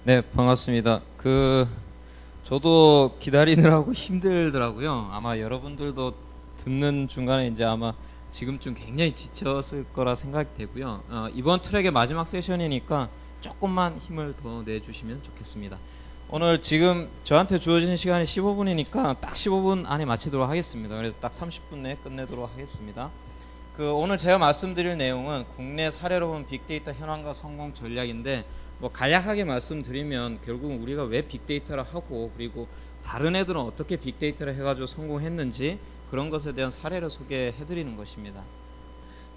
네, 반갑습니다. 저도 기다리느라고 힘들더라고요. 아마 여러분들도 듣는 중간에 이제 아마 지금쯤 굉장히 지쳤을 거라 생각이 되고요. 이번 트랙의 마지막 세션이니까 조금만 힘을 더 내주시면 좋겠습니다. 오늘 지금 저한테 주어진 시간이 15분이니까 딱 15분 안에 마치도록 하겠습니다. 그래서 딱 30분 내에 끝내도록 하겠습니다. 오늘 제가 말씀드릴 내용은 국내 사례로 본 빅데이터 현황과 성공 전략인데, 뭐 간략하게 말씀드리면 결국 우리가 왜 빅데이터를 하고, 그리고 다른 애들은 어떻게 빅데이터를 해가지고 성공했는지 그런 것에 대한 사례를 소개해 드리는 것입니다.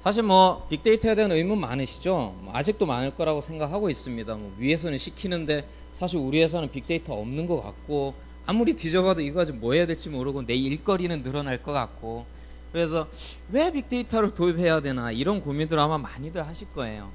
사실 뭐 빅데이터에 대한 의문 많으시죠? 아직도 많을 거라고 생각하고 있습니다. 뭐 위에서는 시키는데 사실 우리 회사는 빅데이터 없는 것 같고, 아무리 뒤져봐도 이거 가지고 뭐 해야 될지 모르고 내 일거리는 늘어날 것 같고, 그래서 왜 빅데이터를 도입해야 되나 이런 고민들 아마 많이들 하실 거예요.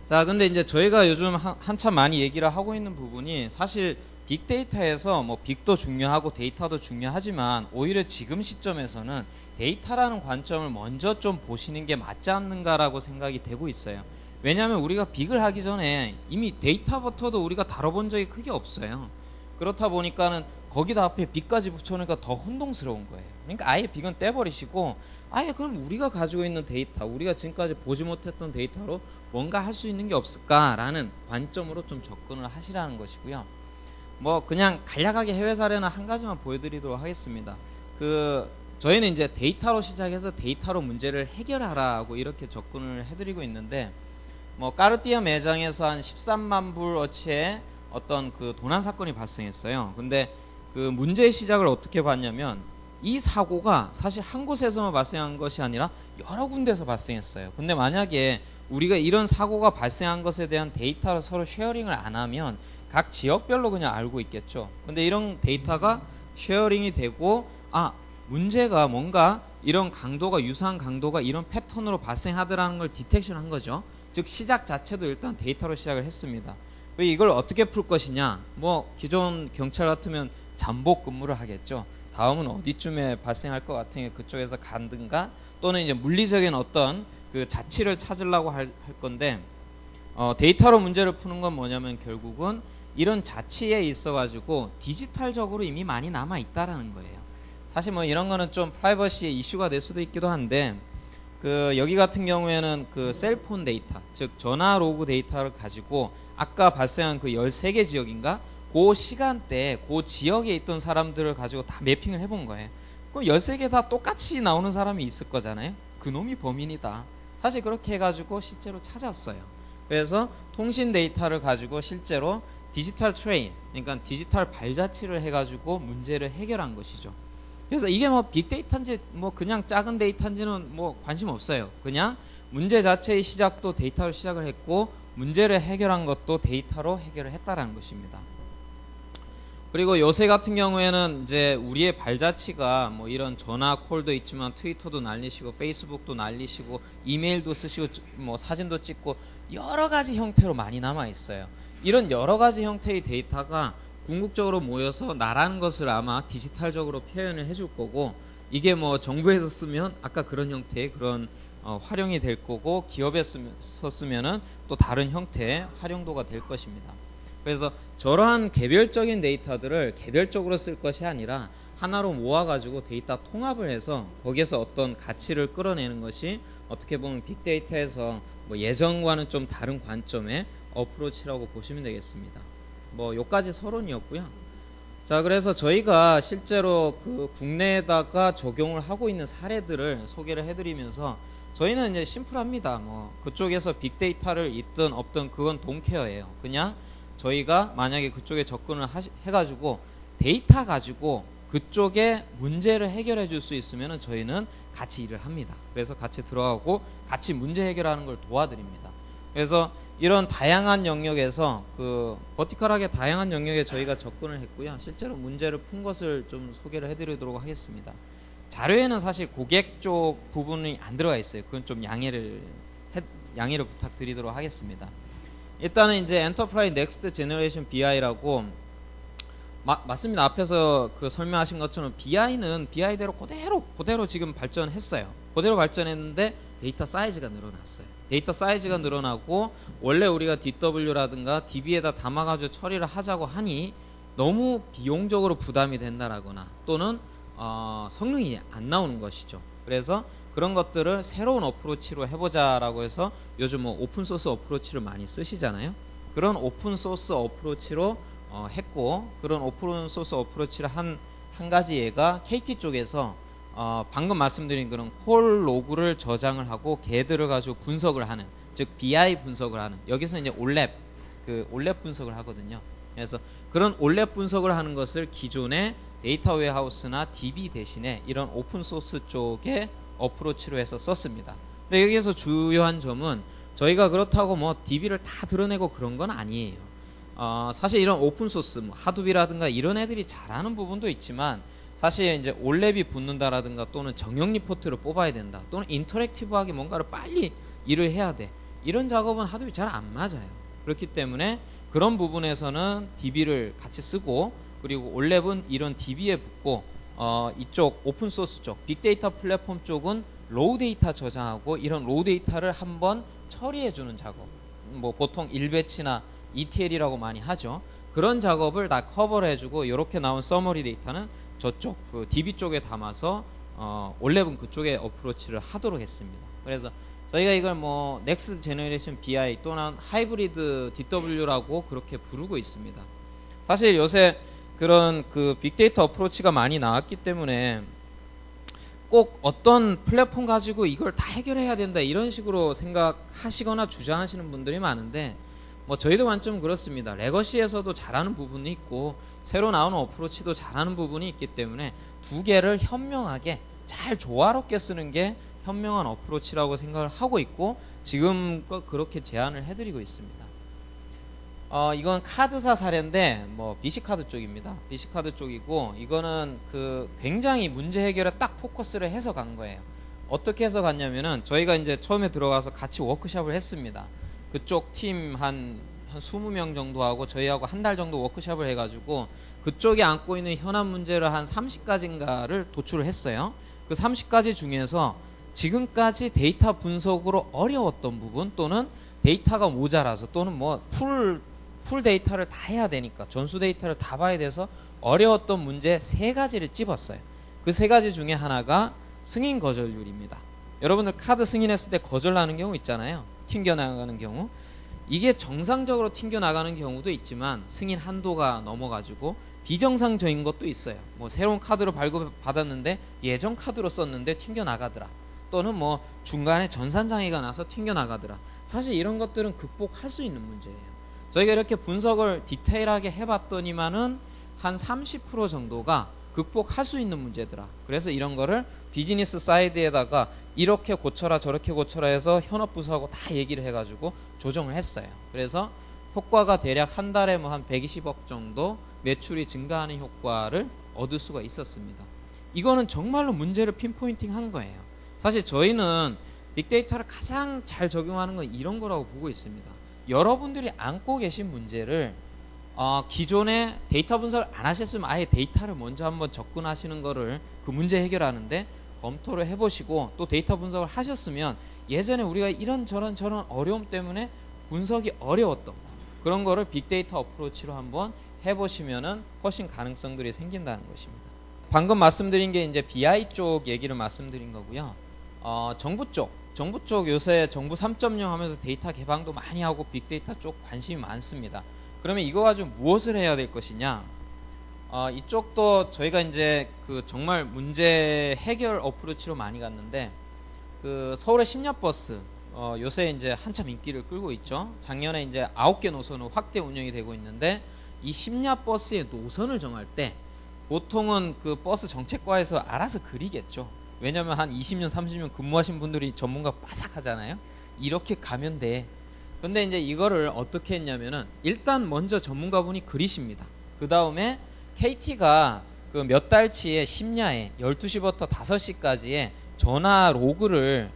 자, 근데 이제 저희가 요즘 한참 많이 얘기를 하고 있는 부분이, 사실 빅데이터에서 뭐 빅도 중요하고 데이터도 중요하지만 오히려 지금 시점에서는 데이터라는 관점을 먼저 좀 보시는 게 맞지 않는가라고 생각이 되고 있어요. 왜냐하면 우리가 빅을 하기 전에 이미 데이터부터도 우리가 다뤄본 적이 크게 없어요. 그렇다 보니까는 거기다 앞에 빅까지 붙여놓으니까 더 혼동스러운 거예요. 그러니까 아예 빅은 떼버리시고, 아예 그럼 우리가 가지고 있는 데이터, 우리가 지금까지 보지 못했던 데이터로 뭔가 할 수 있는 게 없을까라는 관점으로 좀 접근을 하시라는 것이고요. 뭐 그냥 간략하게 해외 사례는 한 가지만 보여드리도록 하겠습니다. 저희는 이제 데이터로 시작해서 데이터로 문제를 해결하라고 이렇게 접근을 해드리고 있는데, 뭐 까르띠에 매장에서 한 13만 불 어치의 어떤 도난 사건이 발생했어요. 근데 문제의 시작을 어떻게 봤냐면, 이 사고가 사실 한 곳에서만 발생한 것이 아니라 여러 군데서 발생했어요. 근데 만약에 우리가 이런 사고가 발생한 것에 대한 데이터를 서로 쉐어링을 안 하면 각 지역별로 그냥 알고 있겠죠. 근데 이런 데이터가 쉐어링이 되고, 문제가 뭔가 이런 강도가, 유사한 강도가 이런 패턴으로 발생하더라는 걸 디텍션 한 거죠. 즉 시작 자체도 일단 데이터로 시작을 했습니다. 이걸 어떻게 풀 것이냐, 뭐 기존 경찰 같으면 잠복 근무를 하겠죠. 다음은 어디쯤에 발생할 것 같으니까 그쪽에서 간든가, 또는 이제 물리적인 어떤 자취를 찾으려고 할 건데, 데이터로 문제를 푸는 건 뭐냐면 결국은 이런 자취에 있어 가지고 디지털적으로 이미 많이 남아 있다라는 거예요. 사실 뭐 이런 거는 좀 프라이버시의 이슈가 될 수도 있기도 한데, 여기 같은 경우에는 셀폰 데이터, 즉 전화 로그 데이터를 가지고 아까 발생한 13개 지역인가? 그 시간대에 그 지역에 있던 사람들을 가지고 다 매핑을 해본 거예요. 그럼 13개 다 똑같이 나오는 사람이 있을 거잖아요. 그놈이 범인이다. 사실 그렇게 해가지고 실제로 찾았어요. 그래서 통신 데이터를 가지고 실제로 디지털 트레인, 그러니까 디지털 발자취를 해가지고 문제를 해결한 것이죠. 그래서 이게 뭐 빅데이터인지 뭐 그냥 작은 데이터인지는 뭐 관심 없어요. 그냥 문제 자체의 시작도 데이터로 시작을 했고, 문제를 해결한 것도 데이터로 해결을 했다라는 것입니다. 그리고 요새 같은 경우에는 이제 우리의 발자취가 뭐 이런 전화 콜도 있지만 트위터도 날리시고 페이스북도 날리시고 이메일도 쓰시고 뭐 사진도 찍고 여러 가지 형태로 많이 남아 있어요. 이런 여러 가지 형태의 데이터가 궁극적으로 모여서 나라는 것을 아마 디지털적으로 표현을 해줄 거고, 이게 뭐 정부에서 쓰면 아까 그런 형태의 그런 활용이 될 거고, 기업에서 쓰면은 또 다른 형태의 활용도가 될 것입니다. 그래서 저러한 개별적인 데이터들을 개별적으로 쓸 것이 아니라 하나로 모아가지고 데이터 통합을 해서 거기에서 어떤 가치를 끌어내는 것이 어떻게 보면 빅데이터에서 뭐 예전과는 좀 다른 관점의 어프로치라고 보시면 되겠습니다. 뭐 요까지 서론이었고요. 자, 그래서 저희가 실제로 국내에다가 적용을 하고 있는 사례들을 소개를 해드리면서, 저희는 이제 심플합니다. 뭐 그쪽에서 빅데이터를 있든 없든 그건 돈케어예요. 그냥 저희가 만약에 그쪽에 접근을 해가지고 데이터 가지고 그쪽에 문제를 해결해 줄 수 있으면 저희는 같이 일을 합니다. 그래서 같이 들어가고 같이 문제 해결하는 걸 도와드립니다. 그래서 이런 다양한 영역에서 버티컬하게 다양한 영역에 저희가 접근을 했고요. 실제로 문제를 푼 것을 좀 소개를 해드리도록 하겠습니다. 자료에는 사실 고객 쪽 부분이 안 들어가 있어요. 그건 좀 양해를 부탁드리도록 하겠습니다. 일단은 이제 엔터프라이즈 넥스트 제너레이션 BI라고, 맞습니다. 앞에서 설명하신 것처럼 BI는 BI대로 그대로 지금 발전했어요. 그대로 발전했는데 데이터 사이즈가 늘어났어요. 데이터 사이즈가 늘어나고 원래 우리가 DW라든가 DB에다 담아가지고 처리를 하자고 하니 너무 비용적으로 부담이 된다라거나 또는 성능이 안 나오는 것이죠. 그래서 그런 것들을 새로운 어프로치로 해보자라고 해서 요즘 뭐 오픈소스 어프로치를 많이 쓰시잖아요. 그런 오픈소스 어프로치로 했고, 그런 오픈소스 어프로치를 한 가지 예가 KT 쪽에서 방금 말씀드린 그런 콜 로그를 저장을 하고 걔들을 가지고 분석을 하는, 즉 BI 분석을 하는, 여기서 이제 올랩 분석을 하거든요. 그래서 그런 올랩 분석을 하는 것을 기존의 데이터 웨어하우스나 DB 대신에 이런 오픈 소스 쪽에 어프로치로 해서 썼습니다. 근데 여기에서 주요한 점은 저희가 그렇다고 뭐 DB를 다 드러내고 그런 건 아니에요. 사실 이런 오픈 소스, 뭐 하두비라든가 이런 애들이 잘하는 부분도 있지만 사실 이제 올랩이 붙는다라든가 또는 정형 리포트를 뽑아야 된다 또는 인터랙티브하게 뭔가를 빨리 일을 해야 돼, 이런 작업은 하두비 잘 안 맞아요. 그렇기 때문에 그런 부분에서는 DB를 같이 쓰고, 그리고 올랩은 이런 DB에 붙고 이쪽 오픈소스 쪽 빅데이터 플랫폼 쪽은 로우 데이터 저장하고 이런 로우 데이터를 한번 처리해주는 작업, 뭐 보통 1배치나 ETL이라고 많이 하죠. 그런 작업을 다 커버를 해주고 이렇게 나온 서머리 데이터는 저쪽 그 DB 쪽에 담아서 올랩은 그쪽에 어프로치를 하도록 했습니다. 그래서 저희가 이걸 뭐 넥스트 제너레이션 BI 또는 하이브리드 DW라고 그렇게 부르고 있습니다. 사실 요새 그런 그 빅데이터 어프로치가 많이 나왔기 때문에 꼭 어떤 플랫폼 가지고 이걸 다 해결해야 된다 이런 식으로 생각하시거나 주장하시는 분들이 많은데, 뭐 저희도 관점은 그렇습니다. 레거시에서도 잘하는 부분이 있고 새로 나오는 어프로치도 잘하는 부분이 있기 때문에 두 개를 현명하게 잘 조화롭게 쓰는 게 현명한 어프로치라고 생각을 하고 있고 지금껏 그렇게 제안을 해드리고 있습니다. 이건 카드사 사례인데 뭐 BC카드 쪽입니다. BC카드 쪽이고, 이거는 그 굉장히 문제 해결에 딱 포커스를 해서 간 거예요. 어떻게 해서 갔냐면은 저희가 이제 처음에 들어가서 같이 워크숍을 했습니다. 그쪽 팀 한 20명 정도 하고 저희하고 한 달 정도 워크숍을 해가지고 그쪽에 안고 있는 현안 문제를 한 30가지인가를 도출을 했어요. 그 30가지 중에서 지금까지 데이터 분석으로 어려웠던 부분 또는 데이터가 모자라서 또는 뭐 풀 데이터를 다 해야 되니까 전수 데이터를 다 봐야 돼서 어려웠던 문제 3가지를 찝었어요. 그 3가지 중에 하나가 승인 거절률입니다. 여러분들 카드 승인했을 때 거절나는 경우 있잖아요. 튕겨나가는 경우. 이게 정상적으로 튕겨나가는 경우도 있지만 승인 한도가 넘어가지고 비정상적인 것도 있어요. 뭐 새로운 카드로 발급받았는데 예전 카드로 썼는데 튕겨나가더라. 또는 뭐 중간에 전산장애가 나서 튕겨나가더라. 사실 이런 것들은 극복할 수 있는 문제예요. 저희가 이렇게 분석을 디테일하게 해봤더니만은 한 30% 정도가 극복할 수 있는 문제더라. 그래서 이런 거를 비즈니스 사이드에다가 이렇게 고쳐라 저렇게 고쳐라 해서 현업부서하고 다 얘기를 해가지고 조정을 했어요. 그래서 효과가 대략 한 달에 뭐 한 120억 정도 매출이 증가하는 효과를 얻을 수가 있었습니다. 이거는 정말로 문제를 핀포인팅 한 거예요. 사실 저희는 빅데이터를 가장 잘 적용하는 건 이런 거라고 보고 있습니다. 여러분들이 안고 계신 문제를 기존에 데이터 분석을 안 하셨으면 아예 데이터를 먼저 한번 접근하시는 거를 그 문제 해결하는데 검토를 해보시고, 또 데이터 분석을 하셨으면 예전에 우리가 이런저런 어려움 때문에 분석이 어려웠던 그런 거를 빅데이터 어프로치로 한번 해보시면은 훨씬 가능성들이 생긴다는 것입니다. 방금 말씀드린 게 이제 BI 쪽 얘기를 말씀드린 거고요. 정부 쪽 요새 정부 3.0 하면서 데이터 개방도 많이 하고 빅데이터 쪽 관심이 많습니다. 그러면 이거 가지고 무엇을 해야 될 것이냐? 이쪽도 저희가 이제 그 정말 문제 해결 어프로치로 많이 갔는데, 그 서울의 심야버스 요새 이제 한참 인기를 끌고 있죠. 작년에 이제 9개 노선으로 확대 운영이 되고 있는데, 이 심야버스의 노선을 정할 때 보통은 그 버스 정책과에서 알아서 그리겠죠. 왜냐면 한 20년 30년 근무하신 분들이 전문가 빠삭하잖아요. 이렇게 가면 돼. 근데 이제 이거를 어떻게 했냐면은 일단 먼저 전문가분이 그리십니다. 그 다음에 KT가 그 몇 달치의 심야에 12시부터 5시까지의 전화 로그를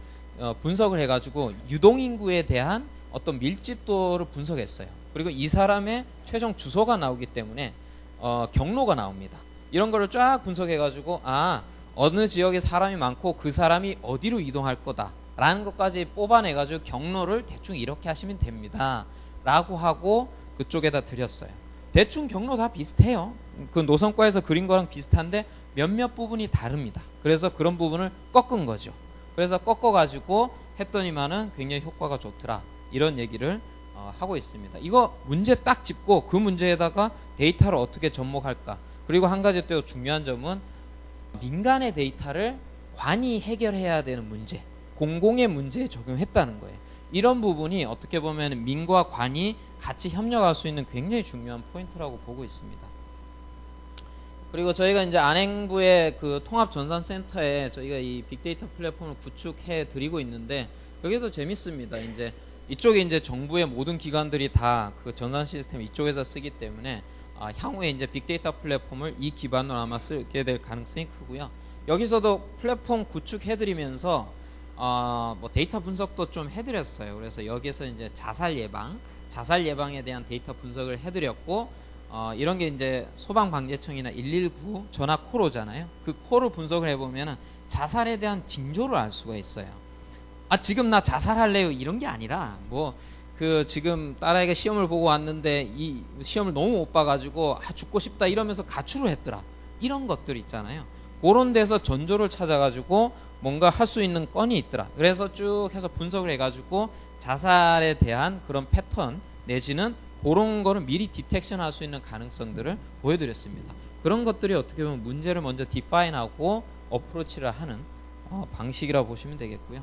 분석을 해가지고 유동인구에 대한 어떤 밀집도를 분석했어요. 그리고 이 사람의 최종 주소가 나오기 때문에 경로가 나옵니다. 이런 거를 쫙 분석해가지고 어느 지역에 사람이 많고 그 사람이 어디로 이동할 거다 라는 것까지 뽑아내가지고 경로를 대충 이렇게 하시면 됩니다 라고 하고 그쪽에다 드렸어요. 대충 경로 다 비슷해요. 그 노선과에서 그린 거랑 비슷한데 몇몇 부분이 다릅니다. 그래서 그런 부분을 꺾은 거죠. 그래서 꺾어가지고 했더니만은 굉장히 효과가 좋더라 이런 얘기를 하고 있습니다. 이거 문제 딱 짚고 그 문제에다가 데이터를 어떻게 접목할까. 그리고 한 가지 또 중요한 점은 민간의 데이터를 관이 해결해야 되는 문제, 공공의 문제에 적용했다는 거예요. 이런 부분이 어떻게 보면 민과 관이 같이 협력할 수 있는 굉장히 중요한 포인트라고 보고 있습니다. 그리고 저희가 이제 안행부의 그 통합전산센터에 저희가 이 빅데이터 플랫폼을 구축해 드리고 있는데 여기도 재밌습니다. 이제 이쪽에 이제 정부의 모든 기관들이 다 그 전산 시스템 이쪽에서 쓰기 때문에 향후에 이제 빅데이터 플랫폼을 이 기반으로 아마 쓰게 될 가능성이 크고요. 여기서도 플랫폼 구축해드리면서 뭐 데이터 분석도 좀 해드렸어요. 그래서 여기서 이제 자살 예방에 대한 데이터 분석을 해드렸고 이런 게 이제 소방방재청이나 119 전화 콜로잖아요. 그 콜을 분석을 해보면은 자살에 대한 징조를 알 수가 있어요. 지금 나 자살할래요 이런 게 아니라 뭐 그 지금 딸아이가 시험을 보고 왔는데 이 시험을 너무 못 봐가지고 죽고 싶다 이러면서 가출을 했더라 이런 것들 있잖아요. 그런 데서 전조를 찾아가지고 뭔가 할 수 있는 건이 있더라. 그래서 쭉 해서 분석을 해가지고 자살에 대한 그런 패턴 내지는 그런 거를 미리 디텍션 할 수 있는 가능성들을 보여드렸습니다. 그런 것들이 어떻게 보면 문제를 먼저 디파인하고 어프로치를 하는 방식이라고 보시면 되겠고요.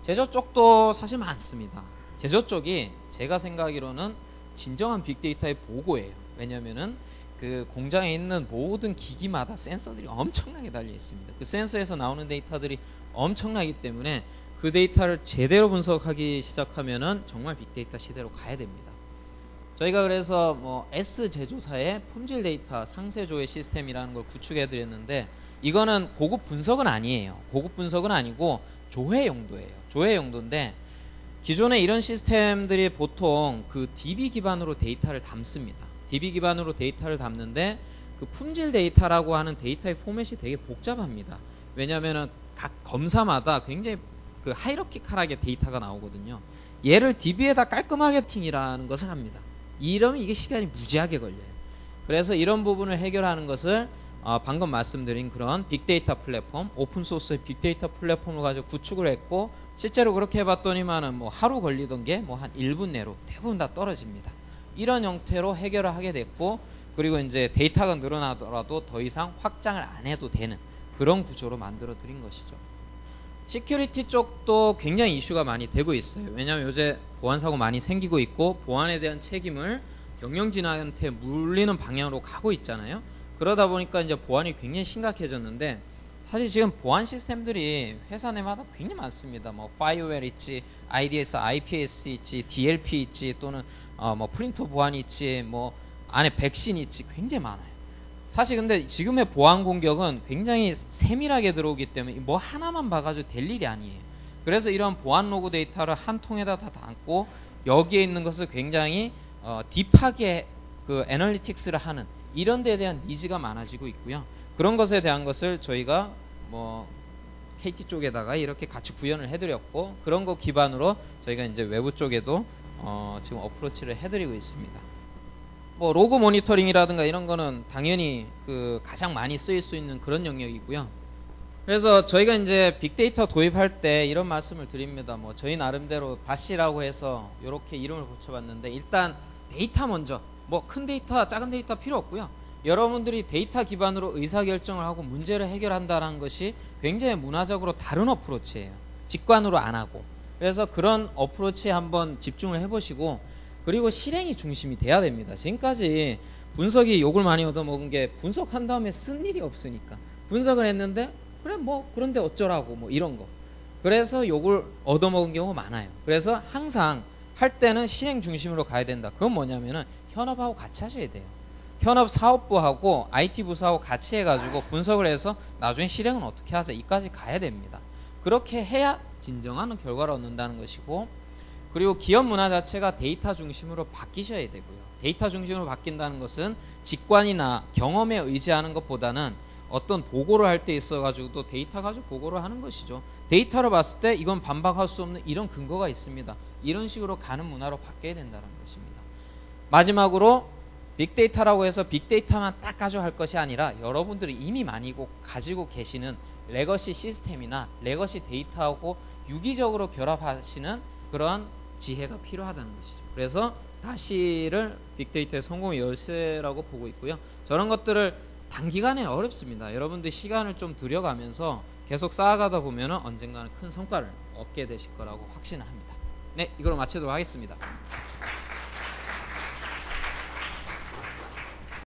제조 쪽도 사실 많습니다. 제조 쪽이 제가 생각하기로는 진정한 빅데이터의 보고예요. 왜냐면은 그 공장에 있는 모든 기기마다 센서들이 엄청나게 달려 있습니다. 그 센서에서 나오는 데이터들이 엄청나기 때문에 그 데이터를 제대로 분석하기 시작하면은 정말 빅데이터 시대로 가야 됩니다. 저희가 그래서 뭐 S 제조사의 품질 데이터 상세 조회 시스템이라는 걸 구축해 드렸는데 이거는 고급 분석은 아니에요. 고급 분석은 아니고 조회 용도예요. 조회 용도인데 기존에 이런 시스템들이 보통 그 DB 기반으로 데이터를 담습니다. DB 기반으로 데이터를 담는데 그 품질 데이터라고 하는 데이터의 포맷이 되게 복잡합니다. 왜냐하면 각 검사마다 굉장히 그 하이러키컬하게 데이터가 나오거든요. 얘를 DB에다 깔끔하게 팅이라는 것을 합니다. 이러면 이게 시간이 무지하게 걸려요. 그래서 이런 부분을 해결하는 것을 방금 말씀드린 그런 빅데이터 플랫폼, 오픈소스의 빅데이터 플랫폼을 가지고 구축을 했고 실제로 그렇게 해봤더니만은 뭐 하루 걸리던 게 뭐 한 1분 내로 대부분 다 떨어집니다. 이런 형태로 해결을 하게 됐고 그리고 이제 데이터가 늘어나더라도 더 이상 확장을 안 해도 되는 그런 구조로 만들어 드린 것이죠. 시큐리티 쪽도 굉장히 이슈가 많이 되고 있어요. 왜냐하면 요새 보안사고 많이 생기고 있고 보안에 대한 책임을 경영진한테 물리는 방향으로 가고 있잖아요. 그러다 보니까 이제 보안이 굉장히 심각해졌는데 사실 지금 보안 시스템들이 회사 내마다 굉장히 많습니다. 뭐 파이어웰 있지, IDS, IPS 있지, DLP 있지, 또는 뭐 프린터 보안이 있지, 뭐 안에 백신 있지, 굉장히 많아요. 사실 근데 지금의 보안 공격은 굉장히 세밀하게 들어오기 때문에 뭐 하나만 봐가지고 될 일이 아니에요. 그래서 이런 보안 로그 데이터를 한 통에다 다 담고 여기에 있는 것을 굉장히 딥하게 그 애널리틱스를 하는 이런 데에 대한 니즈가 많아지고 있고요. 그런 것에 대한 것을 저희가 뭐 KT 쪽에다가 이렇게 같이 구현을 해드렸고 그런 거 기반으로 저희가 이제 외부 쪽에도 지금 어프로치를 해드리고 있습니다. 뭐 로그 모니터링이라든가 이런 거는 당연히 그 가장 많이 쓰일 수 있는 그런 영역이고요. 그래서 저희가 이제 빅데이터 도입할 때 이런 말씀을 드립니다. 뭐 저희 나름대로 다시라고 해서 이렇게 이름을 붙여봤는데 일단 데이터 먼저 뭐 큰 데이터 작은 데이터 필요 없고요. 여러분들이 데이터 기반으로 의사결정을 하고 문제를 해결한다는 것이 굉장히 문화적으로 다른 어프로치예요. 직관으로 안 하고. 그래서 그런 어프로치에 한번 집중을 해보시고 그리고 실행이 중심이 돼야 됩니다. 지금까지 분석이 욕을 많이 얻어먹은 게 분석한 다음에 쓴 일이 없으니까 분석을 했는데 그래 뭐 그런데 어쩌라고 뭐 이런 거 그래서 욕을 얻어먹은 경우가 많아요. 그래서 항상 할 때는 실행 중심으로 가야 된다. 그건 뭐냐면은 현업하고 같이 하셔야 돼요. 현업 사업부하고 IT 부서하고 같이 해가지고 분석을 해서 나중에 실행은 어떻게 하자 이까지 가야 됩니다. 그렇게 해야 진정한 결과를 얻는다는 것이고 그리고 기업 문화 자체가 데이터 중심으로 바뀌셔야 되고요. 데이터 중심으로 바뀐다는 것은 직관이나 경험에 의지하는 것보다는 어떤 보고를 할 때 있어 가지고 또 데이터 가지고 보고를 하는 것이죠. 데이터를 봤을 때 이건 반박할 수 없는 이런 근거가 있습니다. 이런 식으로 가는 문화로 바뀌어야 된다는 것입니다. 마지막으로 빅데이터라고 해서 빅데이터만 딱 가져갈 것이 아니라 여러분들이 이미 많이 가지고 계시는 레거시 시스템이나 레거시 데이터하고 유기적으로 결합하시는 그런 지혜가 필요하다는 것이죠. 그래서 다시를 빅데이터의 성공의 열쇠라고 보고 있고요. 저런 것들을 단기간에 어렵습니다. 여러분들 시간을 좀 들여가면서 계속 쌓아가다 보면 언젠가는 큰 성과를 얻게 되실 거라고 확신합니다. 네, 이걸로 마치도록 하겠습니다.